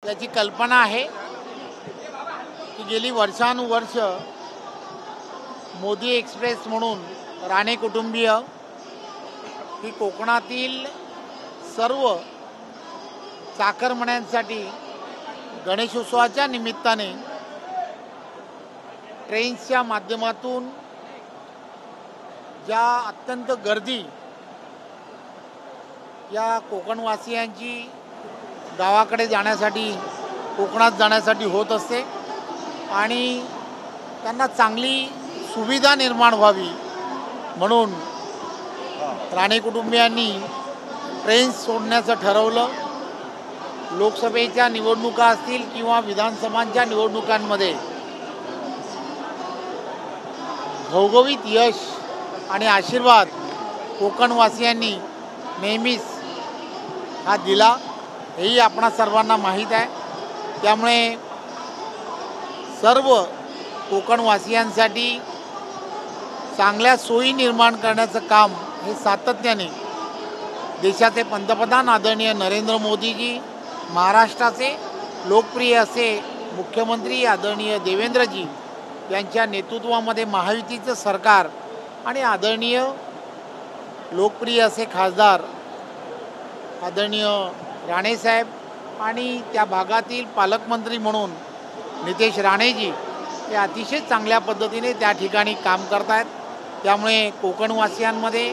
त्याची कल्पना आहे की गेली वर्षानुवर्ष मोदी एक्सप्रेस म्हणून राणे कुटुंबीय ही कोकणातील सर्व चाकरमान्यांसाठी गणेशोत्सवाच्या निमित्ताने ट्रेन्सच्या माध्यमातून ज्या अत्यंत गर्दी या कोकणवासियांची गावाकडे जाण्यासाठी कोकणात जाण्यासाठी होत असते आणि त्यांना चांगली सुविधा निर्माण व्हावी म्हणून राणे कुटुंबियांनी ट्रेन्स सोडण्याचं ठरवलं। लोकसभेच्या निवडणुका असतील किंवा विधानसभांच्या निवडणुकांमध्ये घवघवीत यश आणि आशीर्वाद कोकणवासियांनी नेहमीच हा दिला, हेही आपणा सर्वांना माहीत आहे। त्यामुळे सर्व कोकणवासियांसाठी चांगल्या सोयी निर्माण करण्याचं काम हे सातत्याने देशाचे पंतप्रधान आदरणीय नरेंद्र मोदीजी, महाराष्ट्राचे लोकप्रिय असे मुख्यमंत्री आदरणीय देवेंद्रजी यांच्या नेतृत्वामध्ये महायुतीचं सरकार आणि आदरणीय लोकप्रिय असे खासदार आदरणीय राणेसाहेब आणि त्या भागातील पालकमंत्री म्हणून नितेश राणेजी हे अतिशय चांगल्या पद्धतीने त्या ठिकाणी काम करत आहेत। त्यामुळे कोकणवासियांमध्ये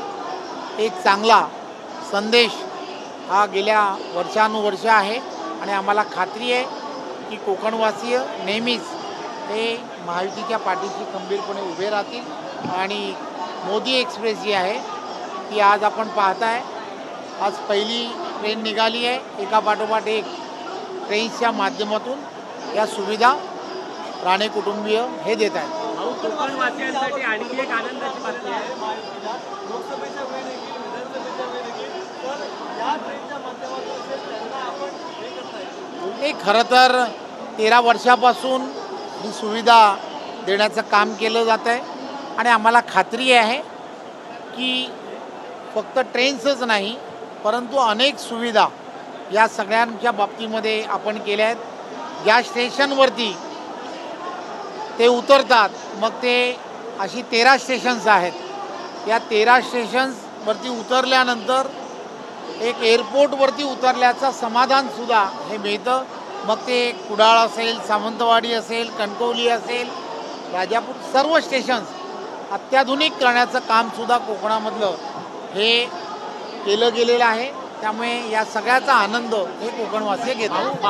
एक चांगला संदेश हा गेल्या वर्षानुवर्ष आहे आणि आम्हाला खात्री आहे की कोकणवासीय नेहमीच हे महायुतीच्या पाठीशी खंबीरपणे उभे राहतील आणि मोदी एक्सप्रेस जी आहे ती आज आपण पाहताय, आज पहिली ट्रेन निघाली आहे। एका पाठोपाठ एक ट्रेन्सच्या माध्यमातून या सुविधा राणे कुटुंबीय हे देत आहेत। कोकणवासियांसाठी आणखी एक आनंदाची बातमी आहे। लोकसभेच्या वेळेस विधानसभेच्या वेळेस तर या ट्रेनच्या माध्यमातून त्यांना आपण हे करताय। नाही, खरं तर 13 वर्षापासून ही सुविधा देण्याचं काम केलं जात आहे आणि आम्हाला खात्री आहे की फक्त ट्रेन्सच नाही परंतु अनेक सुविधा या सगळ्यांच्या बाबतीमध्ये आपण केल्या आहेत। ज्या स्टेशनवरती ते उतरतात मग ते अशी 13 स्टेशन्स आहेत। या 13 स्टेशन्सवरती उतरल्यानंतर एक एअरपोर्टवरती उतरल्याचं समाधानसुद्धा हे मिळतं। मग ते कुडाळ असेल, सावंतवाडी असेल, कणकवली असेल, राजापूर सर्व स्टेशन्स अत्याधुनिक करण्याचं कामसुद्धा कोकणामधलं हे केलं गेलेलं आहे। त्यामुळे या सगळ्याचा आनंद हे कोकणवासी घेतात।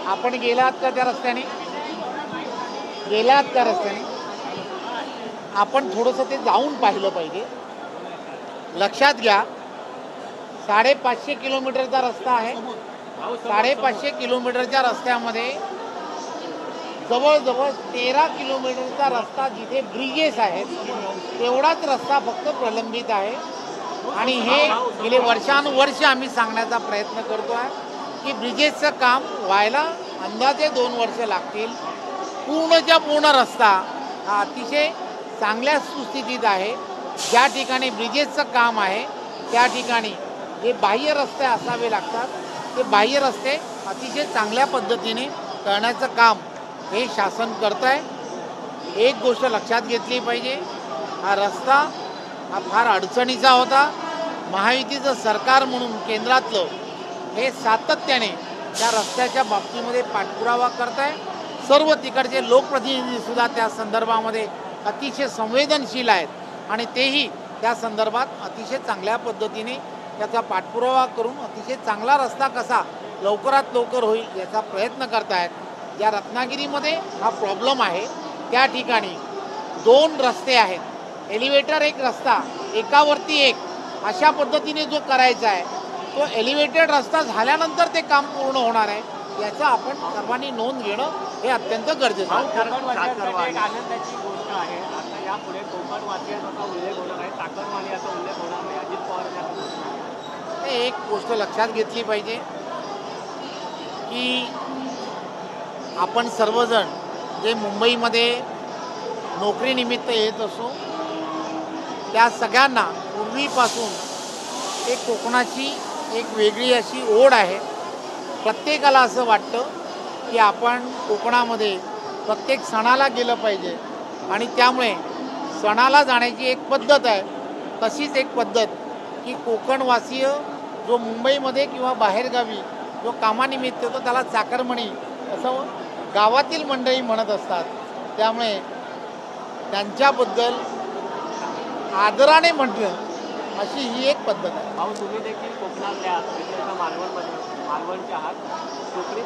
आपण गेलात का त्या रस्त्याने? गेलात त्या रस्त्याने? आपण थोडंसं ते जाऊन पाहिलं पाहिजे। लक्षात घ्या, 550 किलोमीटरचा रस्ता आहे। 550 किलोमीटरच्या रस्त्यामध्ये जवळजवळ 13 किलोमीटरचा रस्ता जिथे ब्रिजेस आहेत तेवढाच रस्ता फक्त प्रलंबित आहे आणि हे गेले वर्षानुवर्ष आम्ही सांगण्याचा प्रयत्न करतो आहे की ब्रिजेसचं काम व्हायला अंदाजे 2 वर्ष लागतील। पूर्णच्या पूर्ण रस्ता हा अतिशय चांगल्या सुस्थितीत आहे। ज्या ठिकाणी ब्रिजेसचं काम आहे त्या ठिकाणी जे बाह्य रस्ते असावे लागतात ते बाह्य रस्ते अतिशय चांगल्या पद्धतीने करण्याचं काम हे शासन करत आहे। एक गोष्ट लक्षात घेतली पाहिजे, हा रस्ता हा फार अडचणीचा होता। महायुतीचं सरकार म्हणून केंद्रातलं हे सातत्याने त्या रस्त्याच्या बाबतीमध्ये पाठपुरावा करत आहे। सर्व तिकडचे लोकप्रतिनिधीसुद्धा त्या संदर्भामध्ये अतिशय संवेदनशील आहेत आणि तेही त्या संदर्भात अतिशय चांगल्या पद्धतीने त्याचा पाठपुरावा करून अतिशय चांगला रस्ता कसा लवकरात लवकर होईल याचा प्रयत्न करत आहेत। ज्या रत्नागिरीमध्ये हा प्रॉब्लेम आहे त्या ठिकाणी 2 रस्ते आहेत, एलिव्हेटर एक रस्ता, एकावरती एक अशा पद्धतीने जो करायचा आहे तो एलिव्हेटेड रस्ता झाल्यानंतर ते काम पूर्ण होणार आहे, याचा आपण सर्वांनी नोंद घेणं हे अत्यंत गरजेचं आहे। एक आनंदाची गोष्ट आहे, आता यापुढे कोकणवासियांचा उल्लेख होणार आहे, चाकरमान्यांचा उल्लेख होणार नाही। अजित पवार एक गोष्ट लक्षात घेतली पाहिजे की आपण सर्वजण जे मुंबईमध्ये नोकरीनिमित्त येत असो त्या सगळ्यांना पूर्वीपासून एक कोकणाची एक वेगळी अशी ओढ आहे. प्रत्येकाला असं वाटतं की आपण कोकणामध्ये प्रत्येक सणाला गेलं पाहिजे आणि त्यामुळे सणाला जाण्याची एक पद्धत आहे. तशीच एक पद्धत की कोकणवासीय जो मुंबईमध्ये किंवा बाहेरगावी जो कामानिमित्त येतो त्याला चाकरमणी असं गावातील मंडळी म्हणत असतात. त्यामुळे त्यांच्याबद्दल आदराने म्हटलं अशी ही एक पद्धत आहे. भाऊ तुम्ही देखील कोकणातल्या विशेषतः मालवणचे आहात. कोकणी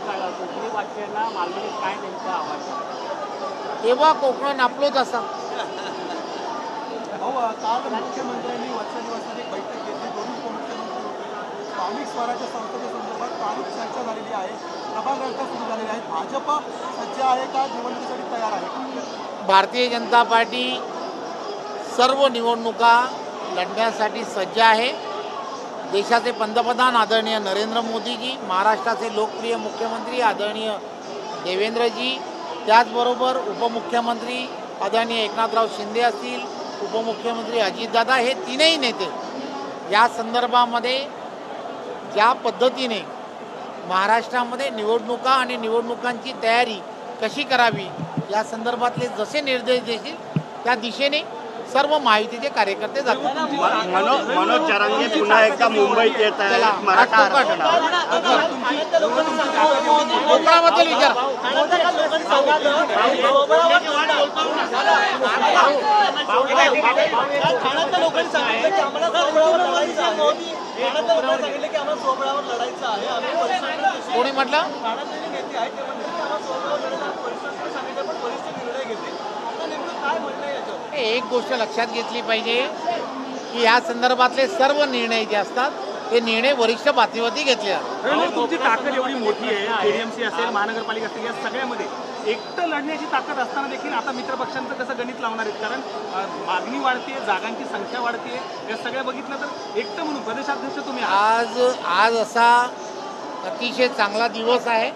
वाचकांना मालवणीत काय नेमकं आव्हान? तेव्हा कोकण आपलोच असा. भाऊ काल मुख्यमंत्र्यांनी वत्स निवासात एक बैठक घेतली. दोन्ही उपमुख्यमंत्री होते. स्थानिक स्वराज्य संस्थेच्या संदर्भात स्थानिक चर्चा झालेली आहे. प्रभाग रचना सुरू झालेली आहे. भाजप सज्ज आहे का? निवडणुकीसाठी तयार आहे? भारतीय जनता पार्टी सर्व निवडणुका लढण्यासाठी सज्ज आहे. देशाचे पंतप्रधान आदरणीय नरेंद्र मोदीजी, महाराष्ट्राचे लोकप्रिय मुख्यमंत्री आदरणीय देवेंद्रजी, त्याचबरोबर उपमुख्यमंत्री आदरणीय एकनाथराव शिंदे असतील, उपमुख्यमंत्री अजितदादा, हे तीनही नेते या संदर्भामध्ये ज्या पद्धतीने महाराष्ट्रामध्ये निवडणुका आणि निवडणुकांची तयारी कशी करावी या संदर्भातले जसे निर्देश देतील त्या दिशेने सर्व महायुतीचे कार्यकर्ते जातात. मनोज जरांगे पुन्हा एकदा मुंबईत येत आहेत. मराठा कोकणाबद्दल विचार. कोणी म्हटलं? एक गोष्ट लक्षात घेतली पाहिजे की या संदर्भातले सर्व निर्णय जे असतात ते निर्णय वरिष्ठ पातळीवरती घेतले जातात. तुमची ताकद एवढी मोठी आहे, KDMC असेल, महानगरपालिका असेल, या सगळ्यामध्ये एकटं लढण्याची ताकद असताना देखील आता मित्रपक्षांचं कसं गणित लावणार आहेत? कारण मागणी वाढते, जागांची संख्या वाढते, या सगळ्या बघितलं तर एकटं म्हणून प्रदेशाध्यक्ष तुम्ही आज असा अतिशय चांगला दिवस आहे.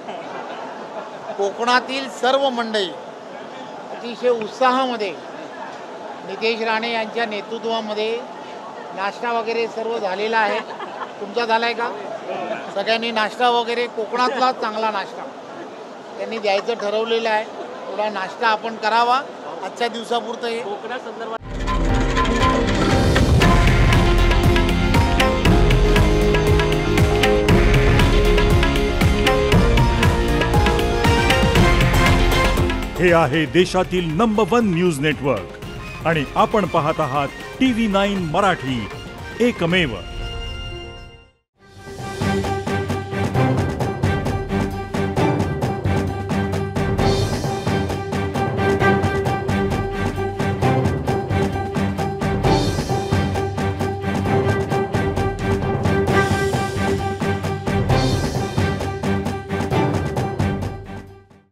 कोकणातील सर्व मंडळी अतिशय उत्साहामध्ये नितेश राणे यांच्या नेतृत्वामध्ये नाश्ता वगैरे सर्व झालेला आहे. तुमचा झाला आहे का? सगळ्यांनी नाश्ता वगैरे, कोकणातला चांगला नाश्ता त्यांनी द्यायचं ठरवलेलं आहे. थोडा नाश्ता आपण करावा आजच्या दिवसापुरतं. हे कोकणासंदर्भात हे आहे देशातील नंबर 1 न्यूज नेटवर्क आणि आपण पाहत आहात TV9 मराठी, एकमेव.